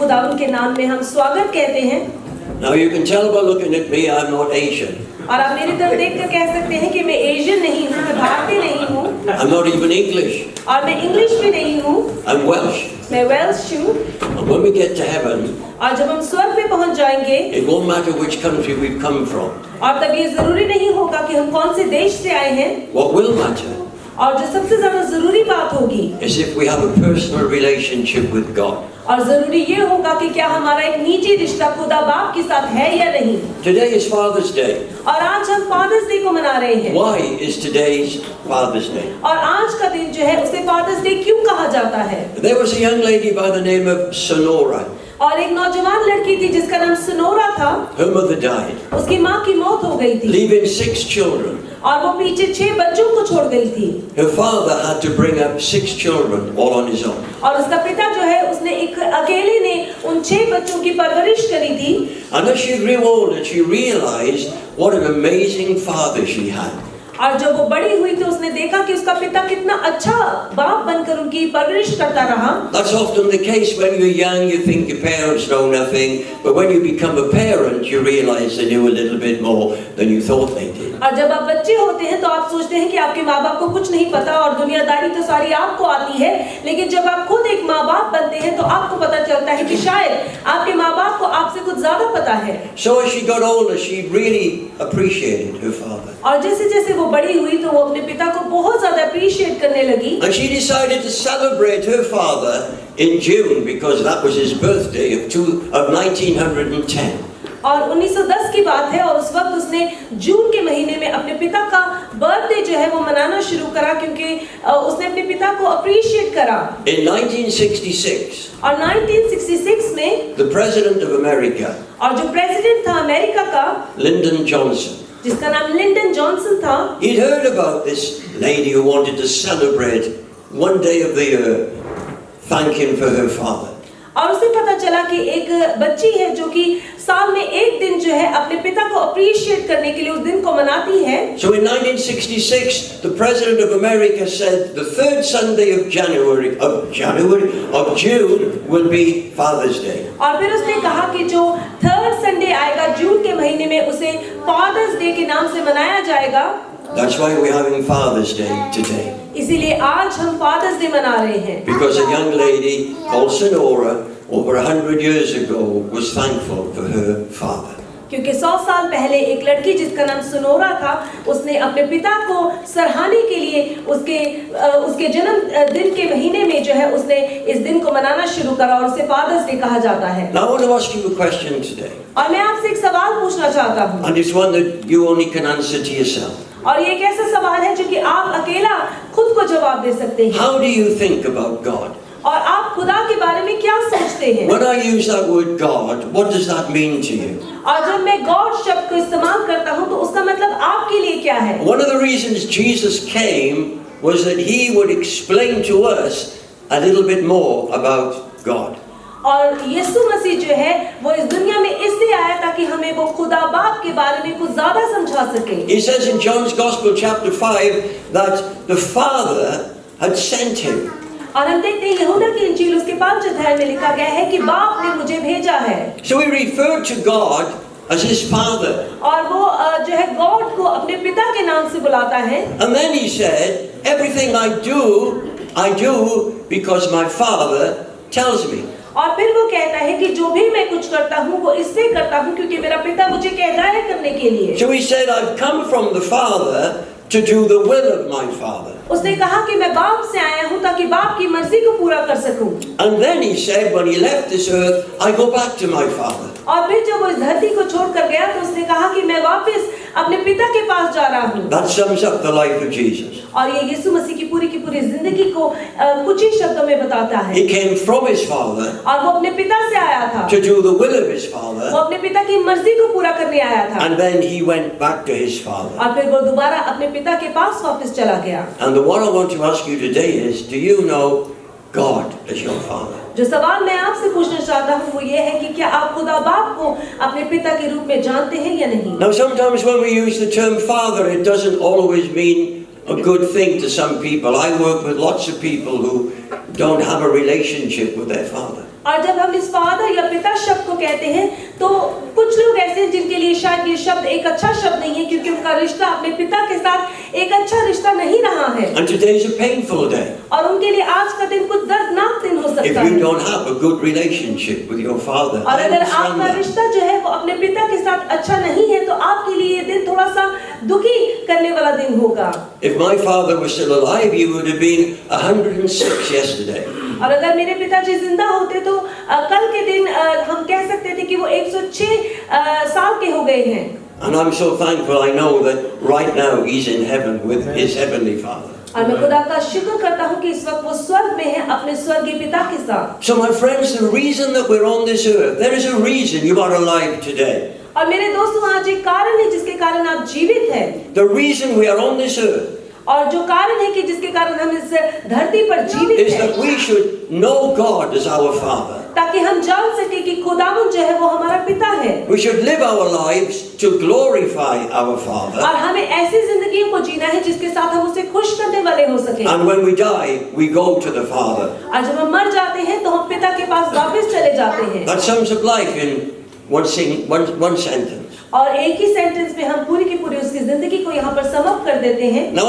खुदावंद के नाम में हम स्वागत कहते हैं। Now you can tell by looking at me, I'm not Asian. और आप मेरी तरफ देखकर कह सकते हैं कि मैं एशियन नहीं हूँ, मैं भारतीय नहीं हूँ, I'm not even English. और मैं इंग्लिश भी नहीं हूँ, I'm Welsh. मैं वेल्श हूँ। And when we get to heaven, और जब हम स्वर्ग में पहुँच जाएंगे, it won't matter which country we've come from. और तब ये जरूरी नहीं होगा कि हम कौन से देश से आए हैं, What will matter और जो सबसे ज्यादा जरूरी बात होगी, is if we have a personal relationship with God. और जरूरी ये होगा कि क्या हमारा एक निजी रिश्ता खुदा बाप के साथ है या नहीं। Today is Father's Day. और आज हम फादर्स डे को मना रहे हैं। Why is today's Father's Day? और आज का दिन जो है उसे फादर्स डे क्यों कहा जाता है? There was a young lady by the name of Sonora. और एक नौजवान लड़की थी जिसका नाम सोनोरा था। Her mother died, उसकी माँ की मौत हो गई थी leaving 6 children. और वो पीछे 6 बच्चों को छोड़ गई थी। Her father had to bring up 6 children all on his own. और उसका पिता जो है उसने एक अकेले ने उन 6 बच्चों की परवरिश करी थी। And as she grew older, she realized what an amazing father she had. और जब वो बड़ी हुई तो उसने देखा कि उसका पिता कितना अच्छा बाप बनकर उनकी परवरिश करता रहा। That's often the case when you're young, you think your parents know nothing, but when you become a parent, you realize they knew a little bit more than you thought they did. और जब आप बच्चे होते हैं तो आप सोचते हैं कि आपके माँ बाप को कुछ नहीं पता और दुनियादारी तो सारी आपको आती है, लेकिन जब आप खुद एक माँ बाप बनते हैं तो आपको पता चलता है कि शायद आपके माँ बाप को आपसे कुछ ज्यादा पता है। So as she got older, she really appreciated her father. और जैसे जैसे वो बड़ी हुई तो वो अपने पिता को बहुत ज्यादा अप्रिशिएट करने लगी। And she decided to celebrate her father in June because that was his birthday of 1910. और 1910 की बात है और उस वक्त उसने जून के महीने में अपने पिता का बर्थडे जो है वो मनाना शुरू करा क्योंकि उसने अपने पिता को अप्रिशिएट करा। In 1966, और 1966 में the President of America, और जो प्रेसिडेंट था अमेरिका का, Lyndon Johnson, जिसका नाम लिंडन जॉनसन था, he'd heard about this lady who wanted to celebrate one day of the year, thanking for her father. और उसे पता चला कि एक बच्ची है जो कि साल में एक दिन जो है अपने पिता को अप्रिशिएट करने के लिए उस दिन को मनाती है। So in 1966, the President of America said the third Sunday of June will be Father's Day. और फिर उसने कहा कि जो थर्ड संडे आएगा जून के महीने में उसे फादर्स डे के नाम से मनाया जाएगा। That's why we're having Father's Day today. इसीलिए आज हम फादर्स डे मना रहे हैं। Because a young lady called Sonora over 100 years ago was thankful for her father. क्योंकि 100 साल पहले एक लड़की जिसका नाम सोनोरा था, उसने अपने पिता को सराहने के लिए उसके जन्म दिन के महीने में जो है उसने इस दिन को मनाना शुरू करा और उसे फादर्स डे कहा जाता है। Now I want to ask you a question today. और मैं आपसे एक सवाल पूछना चाहता हूँ। And it's one that you only can answer to yourself. और ये एक ऐसा सवाल है जो कि आप अकेला खुद को जवाब दे सकते हैं। How do you think about God? और आप खुदा के बारे में क्या सोचते हैं? When I use that word God, what does that mean to you? और जब मैं गॉड शब्द को इस्तेमाल करता हूँ तो उसका मतलब आपके लिए क्या है? One of the reasons Jesus came was that he would explain to us a little bit more about God. और यीशु मसीह जो है वो इस दुनिया में इसलिए आया ताकि हमें वो खुदा बाप के बारे में कुछ ज्यादा समझा सके। He says in John's Gospel chapter 5 that the Father had sent him. और हम देखते हैं यहूदा की इंजील उसके 5 अध्याय में लिखा गया है कि बाप ने मुझे भेजा है। So he referred to God as his Father. और वो जो है गॉड को अपने पिता के नाम से बुलाता है। And then he said, everything I do because my Father tells me. और फिर वो कहता है कि जो भी मैं कुछ करता हूँ वो इसलिए करता हूँ क्योंकि मेरा पिता मुझे कहता है करने के लिए। So he said, I've come from the Father to do the will of my Father. उसने कहा कि मैं बाप से आया हूँ ताकि बाप की मर्जी को पूरा कर सकूं। And then he said, when he left this earth, I go back to my Father. और फिर जब वो इस धरती को छोड़कर गया तो उसने कहा कि मैं वापस अपने पिता के पास जा रहा हूँ। That sums up the life of Jesus. और ये यीशु मसीह की पूरी जिंदगी को कुछ ही शब्दों में बताता है। He came from his Father और वो अपने पिता से आया था। to do the will of his Father. वो अपने पिता की मर्जी को पूरा करने आया था। And then he went back to his Father. और फिर वो दोबारा अपने पिता के पास वापस चला गया। And the one I want to ask you today is, do you know God as your Father? जो सवाल मैं आपसे पूछना चाहता हूँ वो ये है कि क्या आप खुदा बाप को अपने पिता के रूप में जानते हैं या नहीं? Now sometimes when we use the term father, it doesn't always mean a good thing to some people. I work with lots of people who don't have a relationship with their father. और जब हम इस father या पिता शब्द को कहते हैं तो कुछ लोग ऐसे हैं जिनके लिए शायद ये शब्द एक अच्छा शब्द नहीं है, क्योंकि उनका रिश्ता अपने पिता के साथ एक अच्छा रिश्ता नहीं रहा है। And today is a painful day. और उनके लिए आज का दिन कुछ दर्दनाक दिन हो If सकता you है। don't have a good relationship with your father, और I अगर understand आपका that. रिश्ता जो है वो अपने पिता के साथ अच्छा नहीं है तो आपके लिए ये दिन थोड़ा सा दुखी करने वाला दिन होगा। If my father was still alive, he would have been 106 yesterday. और अगर मेरे पिताजी जिंदा होते तो कल के दिन हम कह सकते थे कि वो 106 साल के हो गए हैं। And I'm so thankful I know that right now he's in heaven with his heavenly father. और मैं खुदा का शुक्र करता हूँ कि इस वक्त वो स्वर्ग में है अपने स्वर्गीय पिता के साथ। So my friends, the reason that we're on this earth, there is a reason you are alive today. और मेरे दोस्तों आज एक कारण है जिसके कारण आप जीवित हैं। The reason we are on this earth और जो कारण है कि जिसके कारण हम इस धरती पर जीवित is हैं, that we should know God as our father. ताकि हम जान सके कि खुदावंद जो है वो हमारा पिता है। We should live our lives to glorify our father. और हमें ऐसी जिंदगियों को जीना है जिसके साथ हम उसे खुश करने वाले हो सके। And when we die, we go to the father. और जब हम मर जाते हैं तो हम पिता के पास वापस चले जाते हैं। That sums up life in one sentence. और एक ही सेंटेंस में हम पूरी की पूरी उसकी जिंदगी को यहाँ पर सम अप कर देते हैं। Now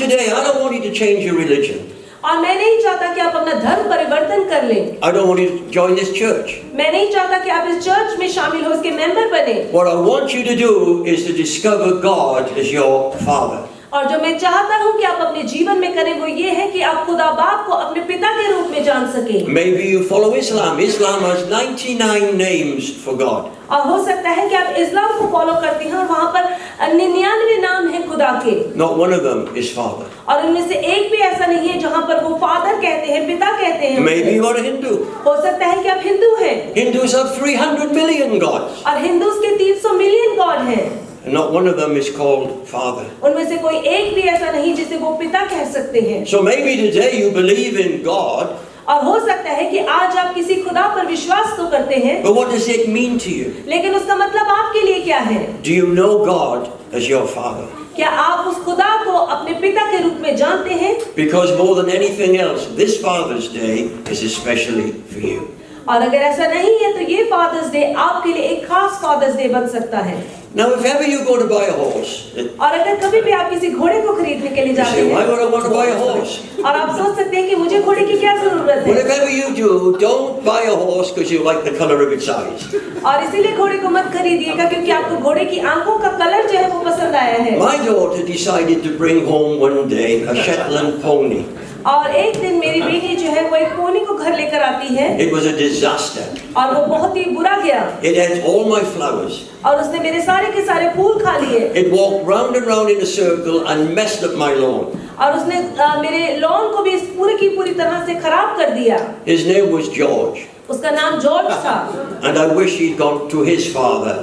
today I don't want you to change your religion. और मैं नहीं चाहता कि आप अपना धर्म परिवर्तन कर लें। I don't want you to join this church. मैं नहीं चाहता कि आप इस चर्च में शामिल हो, इसके मेंबर बने। What I want you to do is to discover God as your father. और जो मैं चाहता हूँ कि आप अपने जीवन में करें वो ये है कि आप खुदा बाप को अपने पिता के रूप में जान सकें। Maybe you follow Islam. Islam has 99 names for God. और हो सकता है कि आप इस्लाम को फॉलो करते हैं और वहाँ पर 99 नाम है खुदा के। Not one of them is father. और उनमें से एक भी ऐसा नहीं है जहाँ पर वो फादर कहते हैं, पिता कहते हैं। Maybe you are a Hindu. हो सकता है कि आप हिंदू हैं। Hindus have 300 million gods. और हिंदूज के 300 मिलियन गॉड हैं। And not one of them is called father. उनमें से कोई एक भी ऐसा नहीं जिसे वो पिता कह सकते हैं। So maybe today you believe in God. और हो सकता है कि आज आप किसी खुदा पर विश्वास तो करते हैं, But what does it mean to you? लेकिन उसका मतलब आपके लिए क्या है? Do you know God as your father? क्या आप उस खुदा को अपने पिता के रूप में जानते हैं? Because more than anything else, this Father's Day is especially for you. और अगर ऐसा नहीं है तो ये फादर्स डे आपके लिए एक खास फादर्स डे बन सकता है। Now, if ever you go to buy a horse, और अगर कभी भी आप किसी घोड़े को खरीदने के लिए you जाते say, why हैं would I want to buy a horse? और आप सोच सकते हैं कि मुझे घोड़े की क्या जरूरत Well, है, if ever you do, don't buy a horse because you like the color of its eyes. और इसीलिए घोड़े को मत खरीदिएगा क्योंकि आपको घोड़े की आंखों का कलर जो है वो पसंद आया है। My daughter decided to bring home one day a Shetland pony. और एक दिन मेरी बेटी जो है वो एक पोनी को घर लेकर आती है It was a disaster. और वो बहुत ही बुरा गया It ate all my flowers. और उसने मेरे सारे के सारे फूल खा लिए It walked round and round in a circle and messed up my lawn. और उसने मेरे लॉन को भी पूरी की पूरी तरह से खराब कर दिया। His name was George. उसका नाम जॉर्ज था And I wish he'd gone to his father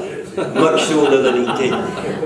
much sooner than he did.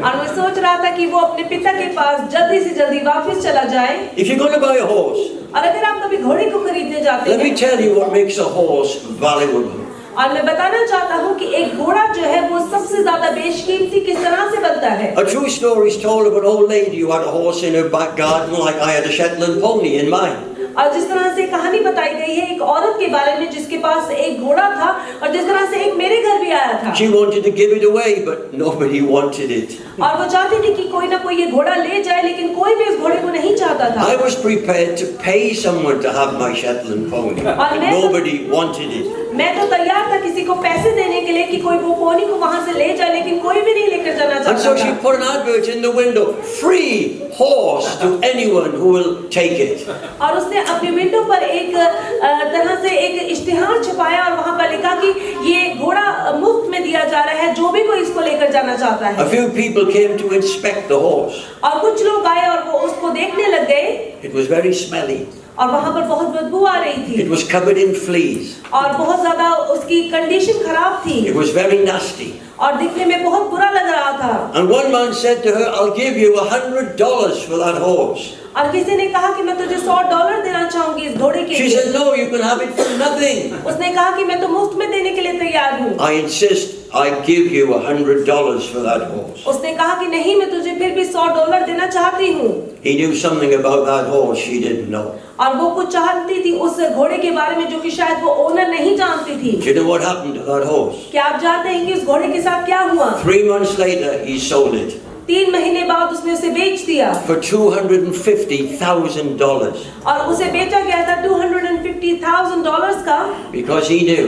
और मैं सोच रहा था कि वो अपने पिता के पास जल्दी से जल्दी वापस चला जाए। If you're going to buy a horse, और अगर आप कभी घोड़े को खरीदने जाते let me हैं, tell you what makes a horse valuable. और मैं बताना चाहता हूँ कि एक घोड़ा जो है वो सबसे ज्यादा बेशकीमती किस तरह से बनता है। A true story is told of an old lady who had a horse in her back garden like I had a Shetland pony in mine. और जिस तरह से कहानी बताई गई है एक औरत के बारे में जिसके पास एक घोड़ा था और जिस तरह से एक मेरे घर भी आया था She wanted to give it away, but nobody wanted it. और वो चाहती थी कि कोई ना कोई ये घोड़ा ले जाए, लेकिन कोई भी इस घोड़े को नहीं चाहता था। I was prepared to pay someone to have my Shetland pony, but nobody wanted it. मैं तो तैयार था किसी को पैसे देने के लिए कि कोई वो पोनी को वहां से ले जाए, लेकिन कोई भी नहीं लेकर जाना And चाहता so she था। put an advert in the window, free horse to anyone who will take it. और उसने अपनी विंडो पर एक तरह से एक इश्तिहार छपाया और वहां पर लिखा कि ये घोड़ा मुफ्त में दिया जा रहा है, जो भी कोई इसको लेकर जाना चाहता A है। few people came to inspect the horse. और कुछ लोग आए और वो उसको देखने लग गए It was very smelly. और वहां पर बहुत बदबू आ रही थी It was covered in fleas. और बहुत ज्यादा उसकी कंडीशन खराब थी It was very nasty. और दिखने में बहुत बुरा लग रहा था। And one man said to her, I'll give you $100 for that horse. और किसी ने कहा कि मैं तुझे $100 देना चाहूंगी इस घोड़े के She लिए। said, no, you can have it for nothing. उसने कहा कि मैं तो मुफ्त में देने के लिए तैयार हूँ। I insist, I give you $100 for that horse. उसने कहा कि नहीं, मैं तुझे फिर भी $100 देना चाहती हूँ। He knew something about that horse she didn't know. और वो कुछ जानती थी उस घोड़े के बारे में जो कि शायद वो ओनर नहीं जानती थी। Do you know what happened to that horse? क्या आप जानते हैं कि उस घोड़े के साथ क्या हुआ? 3 months later, he sold it 3 महीने बाद उसने उसे बेच दिया for $250,000 और उसे बेचा गया था $250,000 का, because he knew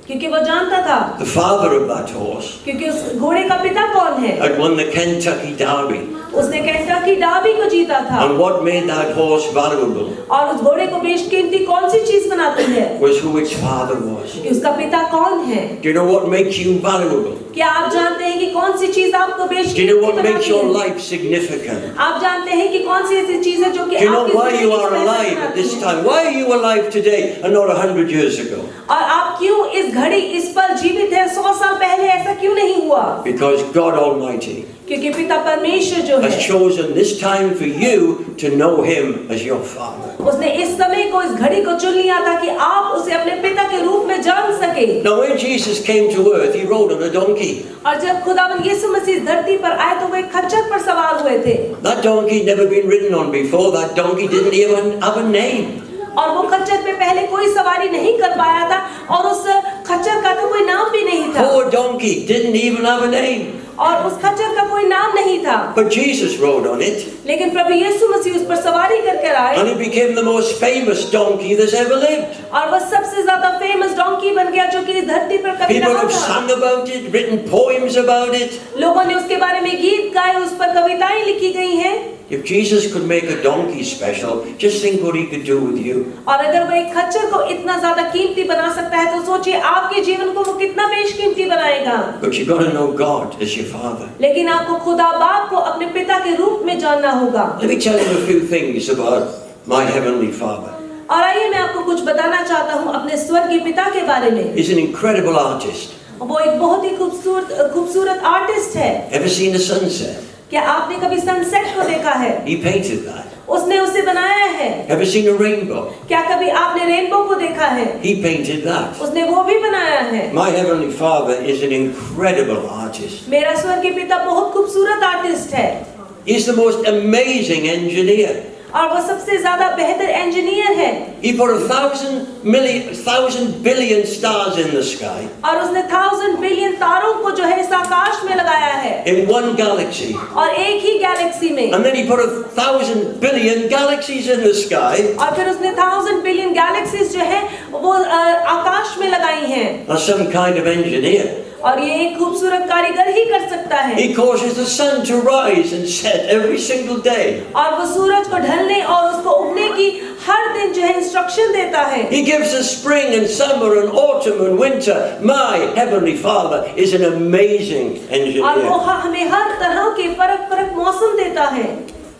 क्योंकि वो जानता था, the father of that horse क्योंकि उस घोड़े का पिता कौन है? had won the Kentucky Derby. उसने केंटकी डार्बी को जीता था। And what made that horse valuable और उस घोड़े को बेशकीमती कौन सी चीज बनाती है? was who its father was. कि उसका पिता कौन है? Do you know what makes you valuable? क्या आप जानते हैं कि कौन सी चीज आपको Do you know बेशकीमती what makes बनाती your है? life significant? आप जानते हैं कि कौन सी ऐसी चीज है जो कि Do you know आपकी why जिंदगी you को are बेहतर alive at बनाती this है? time? Why are you alive today and not 100 years ago? और आप क्यों इस घड़ी इस पल जीवित हैं? 100 साल पहले ऐसा क्यों नहीं हुआ? Because God Almighty क्योंकि पिता परमेश्वर जो has है chosen this time for you to know Him as your Father. उसने इस समय को, इस घड़ी को चुन लिया ताकि आप उसे अपने पिता के रूप में जान सके। Now when Jesus came to earth, He rode on a donkey. और जब खुदावंद यीशु मसीह धरती पर आए तो वो एक खच्चर पर सवार हुए थे That donkey had never been ridden on before. That donkey didn't even have a name. और वो खच्चर पे पहले कोई सवारी नहीं कर पाया था और उस खच्चर का तो कोई नाम भी नहीं था Poor donkey didn't even have a name. और उस खच्चर का कोई नाम नहीं था, But Jesus rode on it, लेकिन प्रभु यीशु मसीह उस पर सवारी करके आए and he became the most famous donkey that's ever lived. और वह सबसे ज्यादा फेमस डोंकी बन गया जो कि इस धरती पर कभी People रहा have था। sung about it, written poems about it. लोगों ने उसके बारे में गीत गाए, उस पर कविताएं लिखी गई हैं। If Jesus could make a donkey special, just think what he could do with you. और अगर वो एक खच्चर को इतना ज्यादा कीमती बना सकता है तो सोचिए आपके जीवन को वो कितना बेशकीमती बनाएगा। But you've got to know God as your Father. लेकिन आपको खुदा बाप को अपने पिता के रूप में जानना होगा। Let me tell you a few things about my Heavenly Father. और आइए मैं आपको कुछ बताना चाहता हूँ अपने स्वर्गीय पिता के बारे में। He's an incredible artist. वो एक बहुत ही खूबसूरत आर्टिस्ट है। Ever seen a sunset? क्या आपने कभी सनसेट को देखा है? He painted that. उसने उसे बनाया है। Ever seen a rainbow? क्या कभी आपने रेनबो को देखा है? He painted that. उसने वो भी बनाया है। My Heavenly Father is an incredible artist. मेरा स्वर्गीय पिता बहुत खूबसूरत आर्टिस्ट है He's the most amazing engineer. और वो सबसे ज्यादा बेहतर इंजीनियर है। He put 1,000 billion stars in the sky और उसने 1000 बिलियन तारों को जो है इस आकाश में लगाया है in one galaxy. और एक ही गैलेक्सी में। And then he put 1,000 billion galaxies in the sky. और फिर उसने 1000 बिलियन गैलेक्सीज जो है वो आकाश में लगाई हैं। That's some kind of engineer. और ये एक खूबसूरत कारीगर ही कर सकता है। He causes the sun to rise and set every single day. और वो सूरज को ढलने और उसको उगने की हर दिन जो है इंस्ट्रक्शन देता है। He gives us spring and summer and autumn and winter. My Heavenly Father is an amazing और वो engineer. हमें हर तरह के फर्क मौसम देता है।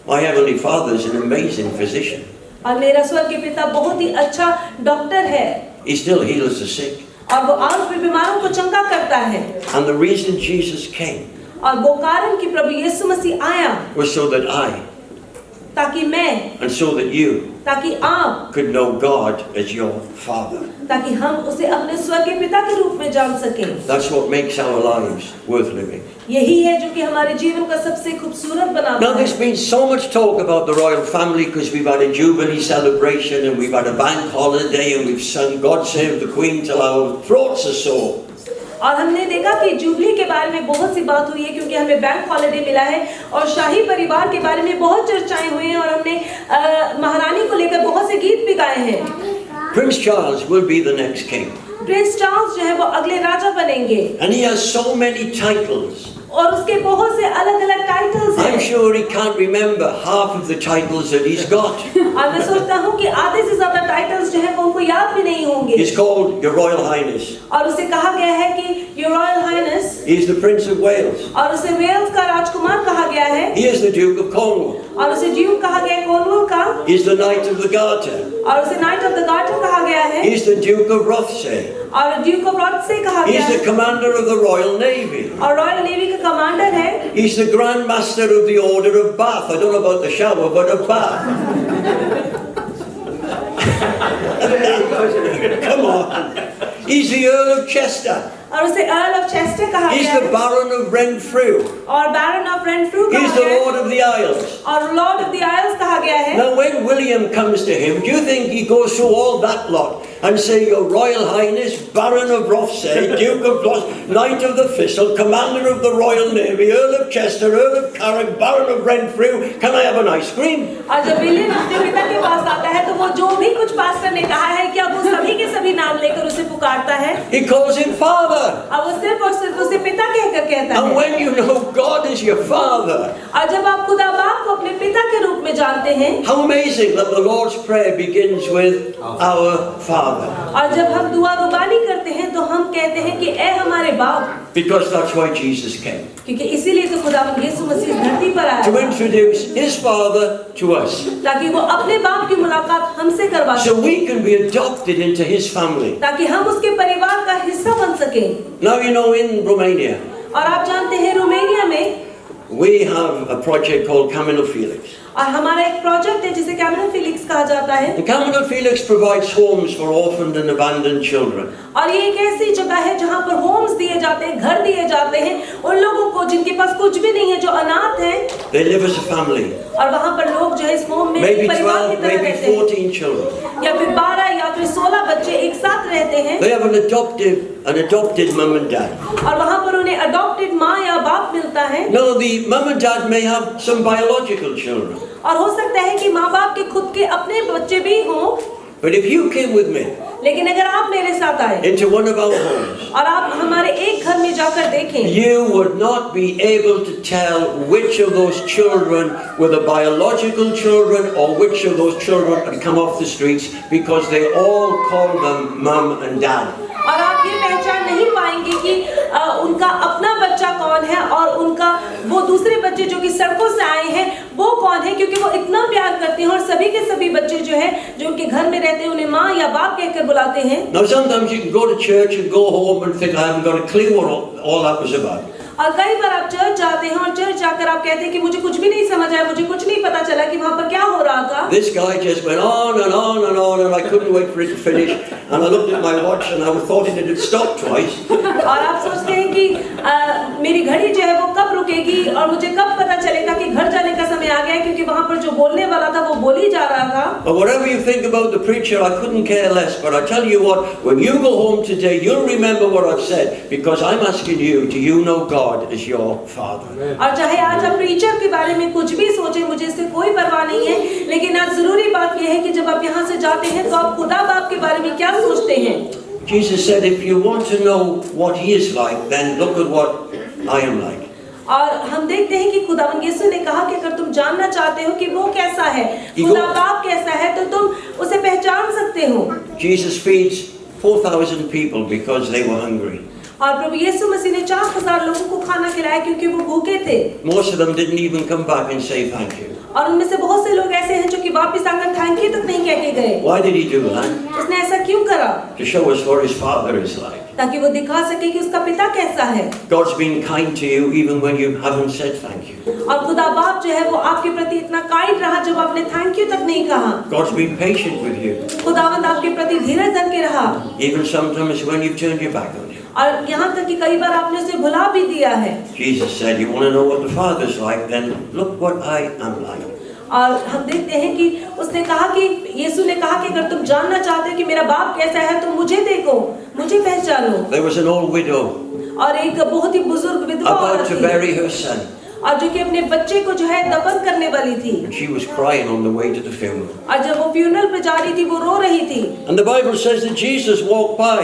My Heavenly Father is an amazing physician. और मेरा स्वर्गीय पिता बहुत ही अच्छा डॉक्टर है He still heals the sick. और वो और भी बीमारों को चंगा करता है। And the reason Jesus came और वो कारण कि प्रभु यीशु मसीह आया was so that I ताकि मैं, and so that you ताकि आप, could know God as your Father. ताकि हम उसे अपने स्वर्गीय पिता के रूप में जान सकें। That's what makes our lives worth living. यही है जो कि हमारे जीवन का सबसे खूबसूरत बनाता Now है। there's been so much talk about the royal family because we've had a jubilee celebration and we've had a bank holiday and we've sung God Save the Queen till our throats are sore. और हमने देखा कि jubilee के बारे में बहुत सी बात हुई है क्योंकि हमें बैंक हॉलिडे मिला है और शाही परिवार के बारे में बहुत चर्चाएं हुई हैं और हमने महारानी को लेकर बहुत से गीत भी गाए हैं। Prince Charles will be the next king. Prince Charles जो है वो अगले राजा बनेंगे And he has so many titles. और उसके बहुत से अलग-अलग टाइटल्स हैं। I'm sure he can't remember half of the titles that he's got. और मैं सोचता हूँ कि आधे से ज्यादा टाइटल्स जो है वो उनको याद भी नहीं होंगे। He's called Your Royal Highness. और उसे कहा गया है कि Your Royal Highness, He's the Prince of Wales. और उसे वेल्स का राजकुमार कहा गया है He is the Duke of Cornwall. और उसे ड्यूक कहा गया है कॉर्नवॉल का He's the Knight of the Garter. और उसे नाइट ऑफ द गार्टर कहा गया है He's the Duke of Rothesay. और ड्यूक ऑफ रॉथसे कहा गया He's है the Commander of the Royal Navy. और रॉयल नेवी का कमांडर है He's the Grand Master of the Order of Bath. I don't know about the shower, but of Bath. Come on. He's the Earl of Chester. और उसे earl of Chester कहा He's गया the है Baron of Renfrew. और बैरन of रेनफ्रू कहा He's the गया है Lord of the Isles. और लॉर्ड ऑफ द आइल्स कहा गया है। Now when William comes to him, do you think he goes through all that lot and say, Your Royal Highness, Baron of Rothesay, Duke of Gloucester, Knight of the Thistle, Commander of the Royal Navy, Earl of Chester, Earl of Carrick, Baron of Renfrew, can I have an ice cream? और जब William अपने पिता के पास आता है तो वो जो भी कुछ पास्टर ने कहा है क्या वो सभी के सभी नाम लेकर उसे पुकारता है He calls him Father. और वो सिर्फ और सिर्फ उसे पिता कहकर कहता And है। when you know God is your Father, और जब आप खुदा बाप को अपने पिता के रूप में जानते हैं how amazing that the Lord's Prayer begins with our Father. और जब हम दुआ रुबानी करते हैं तो हम कहते हैं कि ए हमारे बाप, Because that's why Jesus came. क्योंकि इसीलिए तो खुदावंद यीशु मसीह इस धरती पर To आया introduce His Father to us. ताकि वो अपने बाप की मुलाकात हमसे करवा So सके, we can be adopted into His family. ताकि हम उसके परिवार का हिस्सा बन सके। Now you know in Romania, और आप जानते हैं रोमानिया में we have a project called Camino Felix. और हमारा एक प्रोजेक्ट है जिसे कैमिनो फिलिक्स कहा जाता है And Camino Felix provides homes for orphaned and abandoned children. और ये एक ऐसी जगह है जहाँ पर होम्स दिए जाते हैं, घर दिए जाते हैं उन लोगों को जिनके पास कुछ भी नहीं है, जो अनाथ हैं, They live as a family. और वहाँ पर लोग जो है इस होम में Maybe एक परिवार 12, की तरह maybe रहते हैं, 14 children. या फिर 12 या फिर 16 बच्चे एक साथ रहते हैं They have an adopted mum and dad. और वहाँ पर उन्हें अडॉप्टेड माँ या बाप मिलता है। No, the mum and dad may have some biological children. और हो सकता है कि माँ बाप के खुद के अपने बच्चे भी हों, But if you came with me लेकिन अगर आप मेरे साथ आए into one of our homes, और आप हमारे एक घर में जाकर देखें, you would not be able to tell which of those children were the biological children or which of those children had come off the streets, because they all call them mum and dad. और आप ये पहचान नहीं पाएंगे कि उनका अपना बच्चा कौन है और उनका वो दूसरे बच्चे जो कि सड़कों से आए हैं वो कौन है, क्योंकि वो इतना प्यार करते हैं और सभी के सभी बच्चे जो है जो उनके घर में रहते हैं उन्हें माँ या बाप कहकर बुलाते हैं। Now sometimes you can go to church and go home and think, I haven't got a clue what all that was about. और कई बार आप चर्च जाते हैं और चर्च जाकर आप कहते हैं कि मुझे कुछ भी नहीं समझ आया, मुझे कुछ नहीं पता चला कि वहाँ पर क्या हो रहा था। This guy just went on and on and on, and I couldn't wait for it to finish. And I looked at my watch and I thought it had stopped twice. और आप सोचते हैं कि मेरी घड़ी जो है वो कब रुकेगी और मुझे कब पता चलेगा कि घर जाने का समय आ गया है, क्योंकि वहाँ पर जो बोलने वाला था वो बोल ही जा रहा था। But whatever you think about the preacher, I couldn't care less. But I tell you what, when you go home today, you'll remember what I've said, because I'm asking you, do you know God as your Father? और चाहे आज आप preacher के बारे में कुछ भी सोचें, मुझे इससे कोई परवाह नहीं है, लेकिन आज जरूरी बात यह है कि जब आप यहाँ से जाते हैं तो आप खुदा बाप के बारे में क्या सोचते हैं। Jesus said, if you want to know what He is like, then look at what I am like. और हम देखते हैं कि खुदावंद यीशु ने कहा कि अगर तुम जानना चाहते हो कि वो कैसा है, खुदा बाप कैसा है, तो तुम उसे पहचान सकते हो। Jesus feeds 4,000 people because they were hungry. और प्रभु यीशु मसीह ने 4,000 लोगों को खाना खिलाया क्योंकि वो भूखे थे। Most of them didn't even come back and say thank you. और उनमें से बहुत से लोग ऐसे हैं जो कि वापस आकर थैंक यू तक नहीं कह के गए। Why did He do that? उसने ऐसा क्यों करा? To show us what His Father is like. ताकि वो दिखा सके कि उसका पिता कैसा है। God's been kind to you even when you haven't said thank you. और खुदा बाप जो है वो आपके प्रति इतना काइंड रहा जब आपने थैंक यू तक नहीं कहा। God's been patient with you, खुदावंद आपके प्रति धीरज धर के रहा। even sometimes when you've turned your back on Him. और यहाँ तक कि कई बार आपने उसे भुला भी दिया है। Jesus said, you want to know what the Father's like, then look what I am like. और हम देखते हैं कि उसने कहा कि यीशु ने कहा कि अगर तुम जानना चाहते हो कि मेरा बाप कैसा है तो मुझे देखो, मुझे पहचानो। There was an old widow और एक बहुत ही बुजुर्ग विधवा about औरत to थी bury her son, और जो कि अपने बच्चे को जो है दफन करने वाली थी। and she was crying on the way to the funeral. और जब वो फ्यूनरल पे जा रही थी वो रो रही थी। And the Bible says that Jesus walked by.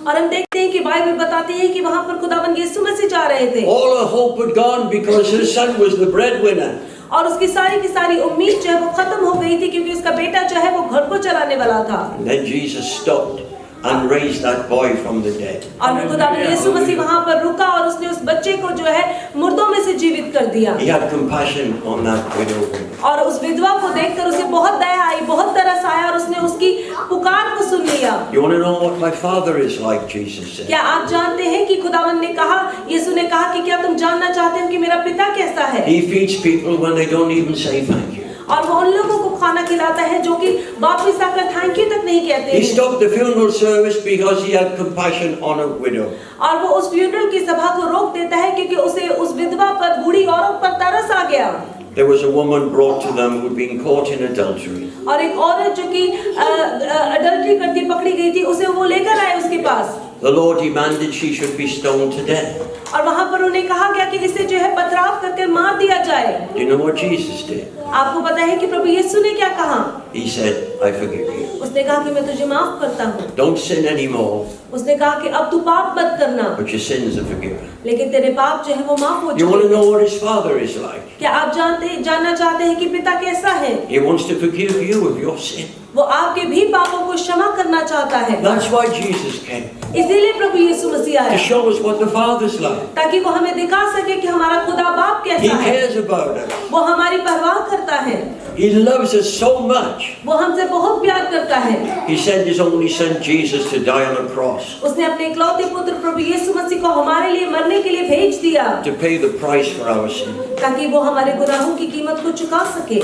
और हम देखते हैं कि बाइबल बताती है कि वहाँ पर खुदावंद यीशु मसीह जा रहे थे। All her hope had gone because her son was the breadwinner. और उसकी सारी की सारी उम्मीद जो है वो खत्म हो गई थी क्योंकि उसका बेटा जो है वो घर को चलाने वाला था। And then Jesus stopped and raised that boy from the dead. और खुदावंद यीशु मसीह वहाँ पर रुका और उसने उस बच्चे को जो है मुर्दों में से जीवित कर दिया। He had compassion on that widow. और उस विधवा को देखकर उसे बहुत दया आई, बहुत तरस आया और उसने उसकी पुकार को सुन लिया। You want to know what my Father is like? Jesus said. क्या आप जानते हैं कि खुदावंद ने कहा, यीशु ने कहा कि क्या तुम जानना चाहते हो कि मेरा पिता कैसा है? He feeds people when they don't even say thank you. और वो उन लोगों को खाना खिलाता है जो कि वापस आकर थैंक यू तक नहीं कहते He हैं। stopped the funeral service because he had compassion on a widow. और वो उस फ्यूनरल की सभा को रोक देता है क्योंकि उसे उस विधवा पर, बूढ़ी औरत पर तरस आ गया। There was a woman brought to them who had been caught in adultery. और एक औरत जो कि अडल्ट्री करती पकड़ी गई थी, उसे वो लेकर आए उसके पास। The Lord demanded she should be stoned to death. और वहां पर उन्हें कहा गया कि इसे जो है पथराव करके मार दिया जाए। Do you know what Jesus did? आपको पता है कि प्रभु यीशु ने क्या कहा? He said, I forgive you. उसने कहा कि मैं तुझे माफ करता हूँ। Don't sin anymore, उसने कहा कि अब तू पाप मत करना, but your sins are forgiven. लेकिन तेरे पाप जो है वो माफ हो You want to चुके। know what his Father is like? क्या आप जानना चाहते हैं कि पिता कैसा है? He wants to forgive you of your sin. वो आपके भी पापों को क्षमा करना चाहता है। That's why Jesus came, इसीलिए प्रभु यीशु मसीह to आया, show us what the Father's like. ताकि वो हमें दिखा सके कि हमारा खुदा बाप He कैसा है। cares about us. वो हमारी परवाह करता है, He loves us so much. वो हमसे बहुत प्यार करता है। He sent his only son Jesus to die on a cross, उसने अपने इकलौते पुत्र प्रभु यीशु मसीह को हमारे लिए मरने के लिए भेज दिया, to pay the price for our sin. ताकि वो हमारे गुनाहों की कीमत को चुका सके।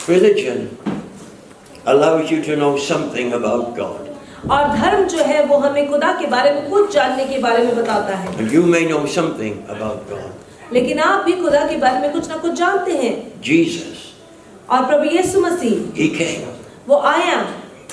Religion allows you to know something about God. और धर्म जो है वो हमें खुदा के बारे में कुछ जानने के बारे में बताता है, And you may know something about God. लेकिन आप भी खुदा के बारे में कुछ ना कुछ जानते हैं। Jesus, और प्रभु यीशु मसीह he came वो आया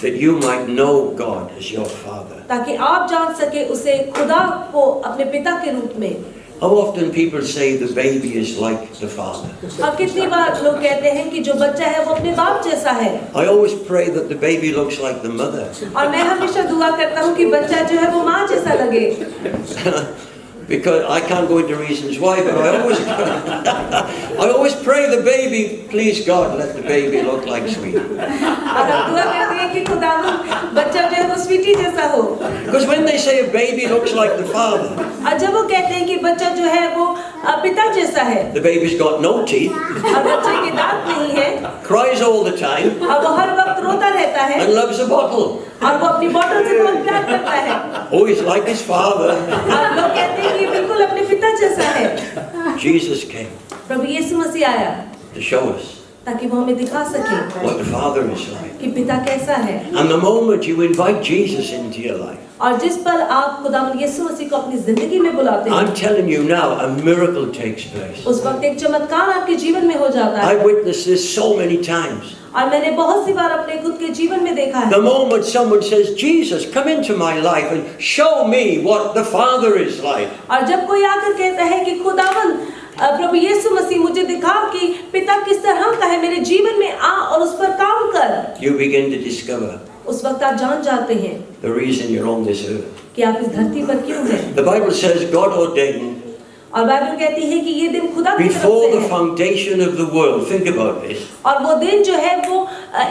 that you might know God as your Father. ताकि आप जान सके उसे, खुदा को अपने पिता के रूप में। How often people say the baby is like the father? और कितनी बार लोग कहते हैं कि जो बच्चा है वो अपने बाप जैसा है। I always pray that the baby looks like the mother. और मैं हमेशा दुआ करता हूँ कि बच्चा जो है वो माँ जैसा लगे। Because I can't go into reasons why, but I always pray the baby, please God, let the baby look like sweet. और हम दुआ करते हैं कि खुदावंद बच्चा जो है वो स्वीटी जैसा हो। Because when they say a baby looks like the father, और जब वो कहते हैं कि बच्चा जो है वो पिता जैसा है, the baby's got no teeth, और बच्चे के दांत नहीं है, cries all the time, और वो हर वक्त रोता रहता है, and loves a bottle. और वो अपनी बोतल से बहुत प्यार करता है। Oh, he's like his father. और लोग कहते हैं कि ये बिल्कुल अपने पिता जैसा है। Jesus came प्रभु यीशु मसीह आया to show us ताकि वो हमें दिखा सके what the father is like. कि पिता कैसा है। And the moment you invite Jesus into your life, और जिस पल आप खुदावंद यीशु मसीह को अपनी जिंदगी में बुलाते हैं, I'm telling you now, a miracle takes place. उस वक्त एक चमत्कार आपके जीवन में हो जाता है। I've witnessed this so many times. और मैंने बहुत सी बार अपने खुद के जीवन में देखा है। The moment someone says, Jesus, come into my life and show me what the Father is like. और जब कोई आकर कहता है कि खुदावंद प्रभु यीशु मसीह मुझे दिखा कि पिता किस तरह का है, मेरे जीवन में आ और उस पर काम कर, You begin to discover उस वक्त आप जान जाते हैं the reason you're on this earth. कि आप इस धरती पर क्यों हैं। The Bible says God ordained और बाइबल कहती है कि ये दिन खुदा की तरफ before से the है। foundation of the world. Think about this. और वो दिन जो है वो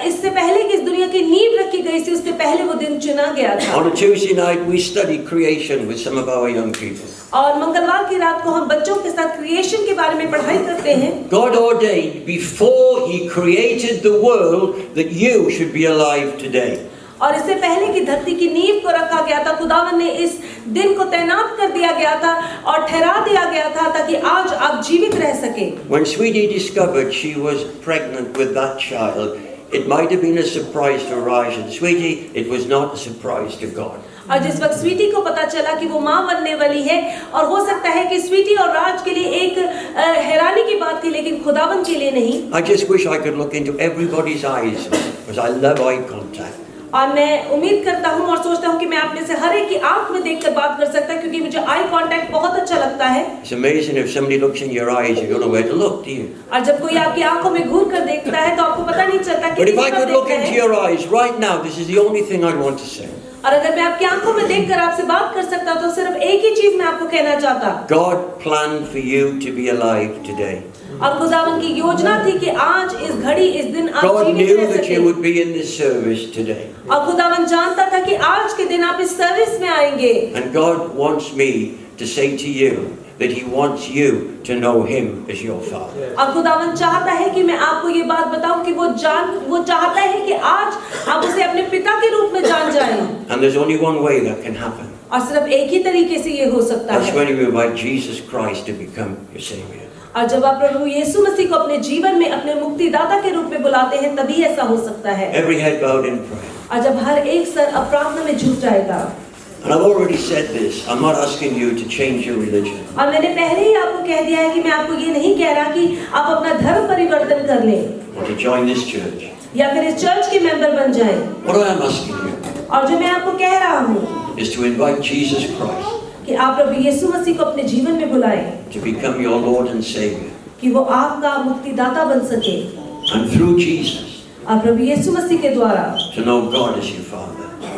इससे पहले कि इस दुनिया की नींव रखी गई थी, उससे पहले वो दिन चुना गया था। On a Tuesday night, we study creation with some of our young people. और मंगलवार की रात को हम बच्चों के साथ क्रिएशन के बारे में पढ़ाई करते हैं। God ordained before He created the world that you should be alive today. और इससे पहले कि धरती की नींव को रखा गया था, खुदावन ने इस दिन को तैनात कर दिया गया था और ठहरा दिया गया था ताकि आज आप जीवित रह सके। When Sweetie discovered she was pregnant with that child, it might have been a surprise to Raj and Sweetie. It was not a surprise to God. और जिस वक्त स्वीटी को पता चला कि वो माँ बनने वाली है, और हो सकता है कि स्वीटी और राज के लिए एक हैरानी की बात थी, लेकिन खुदावन के लिए नहीं। I just wish I could look into everybody's eyes because I love eye contact. और मैं उम्मीद करता हूँ और सोचता हूँ कि मैं आप में से हर एक की आंख में देखकर बात कर सकता, क्योंकि मुझे आई कांटेक्ट बहुत अच्छा लगता है। It's amazing if somebody looks in your eyes, you don't know where to look, do you? और जब कोई आपकी आंखों में घूर कर देखता है तो आपको पता नहीं चलता कि But if I किस could तरफ look देखता into है। your eyes right now, this is the only thing I want to say. और अगर मैं आपकी आंखों में देखकर आपसे बात कर सकता तो सिर्फ एक ही चीज मैं आपको कहना चाहता। God planned for you to be alive today. और खुदावन की योजना थी कि आज इस घड़ी इस दिन आप God जीवित knew रह that you सके। would be in this service today. और खुदावन जानता था कि आज के दिन आप इस सर्विस में आएंगे। And God wants me to say to you that He wants you to know Him as your Father. और खुदावन चाहता है कि मैं आपको ये बात बताऊं कि वो चाहता है कि आज आप उसे अपने पिता के रूप में जान जाएं। And there's only one way that can happen. और सिर्फ एक ही तरीके से ये हो सकता That's है। when you invite Jesus Christ to become your Savior. और जब आप प्रभु यीशु मसीह को अपने जीवन में अपने मुक्तिदाता के रूप में बुलाते हैं, तभी ऐसा हो सकता है। Every head bowed in prayer. और जब हर एक सर अब प्रार्थना में झुक जाएगा। And I've already said this. I'm not asking you to change your religion. और मैंने पहले ही आपको कह दिया है कि मैं आपको ये नहीं कह रहा कि आप अपना धर्म परिवर्तन कर लें Or to join this church. या फिर इस चर्च के मेंबर बन जाएं। What I am asking you और जो मैं आपको कह रहा हूँ is to invite Jesus Christ कि आप प्रभु यीशु मसीह को अपने जीवन में बुलाएं, to become your Lord and Savior. कि वो आपका मुक्तिदाता बन सके And through Jesus, और प्रभु यीशु मसीह के द्वारा to know God as your Father.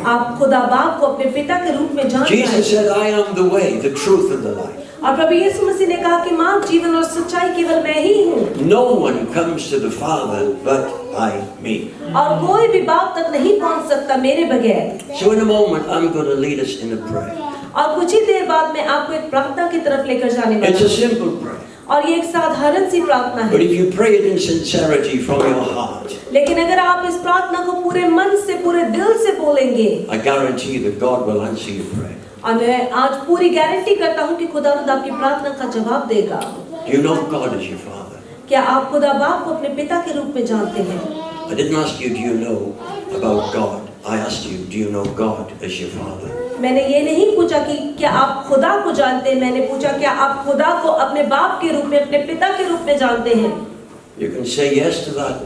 आप खुदा बाप को अपने पिता के रूप में जान Jesus जाएं। said, I am the way, the truth, and the life. और प्रभु यीशु मसीह ने कहा कि मार्ग, जीवन और सच्चाई केवल मैं ही हूँ No one comes to the Father but by me. और कोई भी बाप तक नहीं पहुँच सकता मेरे बगैर। So in a moment, I'm going to lead us in a prayer. और कुछ ही देर बाद मैं आपको एक प्रार्थना की तरफ लेकर जाने वाला It's a हूँ simple prayer. और ये एक साधारण सी प्रार्थना But है, if you pray it in sincerity from your heart, लेकिन अगर आप इस प्रार्थना को पूरे मन से, पूरे दिल से बोलेंगे, I guarantee that God will answer your prayer. और मैं आज पूरी गारंटी करता हूँ कि खुदावंद आपकी प्रार्थना का जवाब देगा। Do you know God as your Father? क्या आप खुदा बाप को अपने पिता के रूप में जानते हैं? I didn't ask you, do you know about God? I asked you, do you know God as your Father? मैंने ये नहीं पूछा कि क्या आप खुदा को जानते हैं, मैंने पूछा क्या आप खुदा को अपने बाप के रूप में, अपने पिता के रूप में जानते हैं? You can say yes to that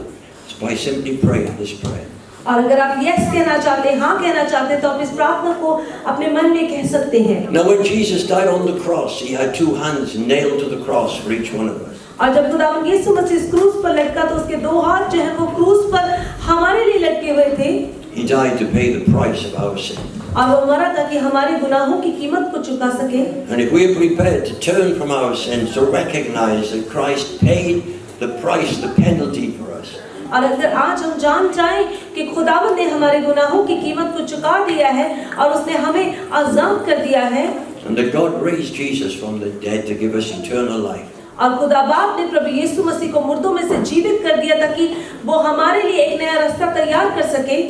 by simply praying this prayer. और अगर आप यस कहना चाहते हैं, हाँ कहना चाहते हैं, तो आप इस प्रार्थना को अपने मन में कह सकते हैं। Now when Jesus died on the cross, he had two hands nailed to the cross for each one of us. और जब खुदावंद यीशु मसीह इस क्रूस पर लटका तो उसके दो हाथ जो है वो क्रूस पर हमारे लिए लटके हुए थे। He died to pay the price of our sin. और वो मरा ताकि हमारे गुनाहों की कीमत को चुका सके। And if we are prepared to turn from our sins, to recognize that Christ paid the price, the penalty for us, और अगर आज हम जान जाएं कि खुदावंद ने हमारे गुनाहों की कीमत को चुका दिया है और उसने हमें आजाद कर दिया है, and that God raised Jesus from the dead to give us eternal life, और खुदा बाप ने प्रभु यीशु मसीह को मुर्दों में से जीवित कर दिया ताकि वो हमारे लिए एक नया रास्ता तैयार कर सके,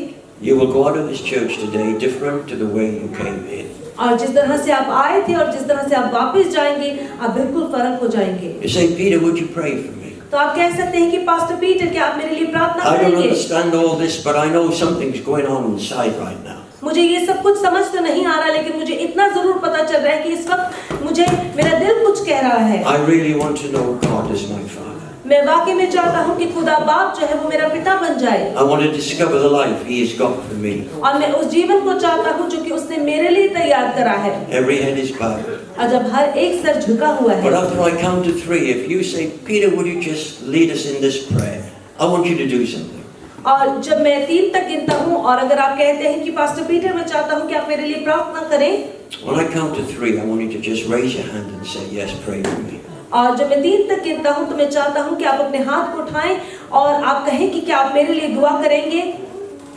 you will go out of this church today different to the way you came in. और जिस तरह से आप आए थे और जिस तरह से आप वापस जाएंगे, आप बिल्कुल फर्क हो जाएंगे। You say, Peter, would you pray for me? तो आप कह सकते हैं कि पास्टर पीटर, क्या आप मेरे लिए प्रार्थना I don't करेंगे? understand all this, but I know something's going on inside right now. मुझे ये सब कुछ समझ तो नहीं आ रहा, लेकिन मुझे इतना जरूर पता चल रहा है कि इस वक्त मुझे मेरा दिल कुछ कह रहा है। I really want to know God as my Father. मैं वाकई में चाहता हूँ कि खुदा बाप जो है वो मेरा पिता बन जाए, I want to discover the life He has got for me. और मैं उस जीवन को चाहता हूँ जो कि उसने मेरे लिए तैयार करा है। Every head is bowed. और जब हर एक सर झुका हुआ But है, after I count to three, if you say, Peter, would you just lead us in this prayer? I want you to do something. और जब मैं 3 तक गिनता हूँ और अगर आप कहते हैं कि पास्टर पीटर, मैं चाहता हूँ कि आप मेरे लिए प्रार्थना करें, When I count to three, I want you to just raise your hand and say, yes, pray with me. और जब मैं 3 तक गिनता हूँ तो मैं चाहता हूँ कि आप अपने हाथ को उठाएं और आप कहें कि क्या आप मेरे लिए दुआ करेंगे।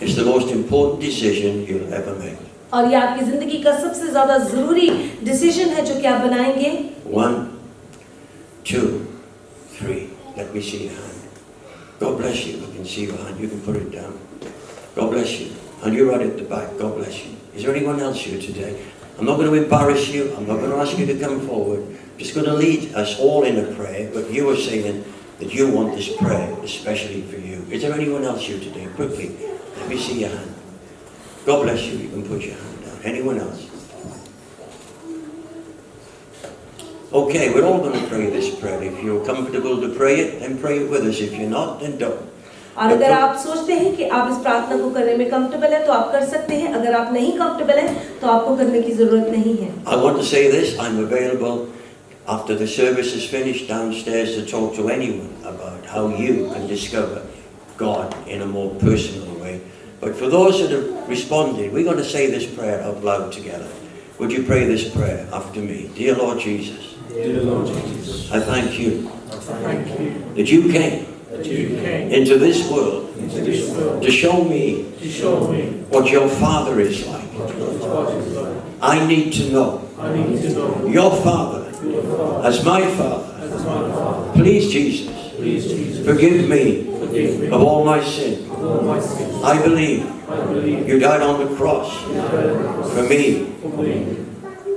It's the most important decision you'll ever make. और ये आपकी जिंदगी का सबसे ज्यादा जरूरी डिसीजन है जो कि आप बनाएंगे। 1, 2, 3. Let me see your hand. God bless you. I can see your hand. You can put it down. God bless you. And you're right at the back. God bless you. Is there anyone else here today? I'm not going to embarrass you. I'm not going to ask you to come forward. I'm just going to lead us all in a prayer. But you are saying that you want this prayer especially for you. Is there anyone else here today? Quickly. Let me see your hand. God bless you. You can put your hand down. Anyone else? Okay, we're all going to pray this prayer. If you're comfortable to pray it, then pray it with us. If you're not, then don't. और अगर आप सोचते हैं कि आप इस प्रार्थना को करने में कंफर्टेबल है तो आप कर सकते हैं। अगर आप नहीं कंफर्टेबल हैं तो आपको करने की जरूरत नहीं है। I want to say this. I'm available after the service is finished downstairs to talk to anyone about how you can discover God in a more personal way. But for those that have responded, we're going to say this prayer out loud together. Would you pray this prayer after me? Dear Lord Jesus, Dear Lord Jesus, I thank you thank you that you came that you came into this world into this world to show me to show me what your Father is like. what God is like. I need to know I need to know your Father your Father as my Father. as my Father. Please, Jesus, Please, Jesus, forgive me forgive me of all my sin. of all my sins. I believe I believe you died on the cross you died on the cross for me. for me.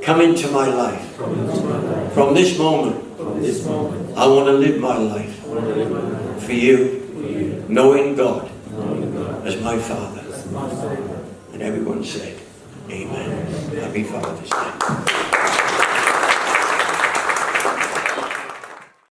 come into my life. Come into my life. From this moment, From this moment, I want to live my life I want to live my life for you, for you, knowing God knowing God as my Father. as my Father. And everyone said, Amen. Happy Father's Day.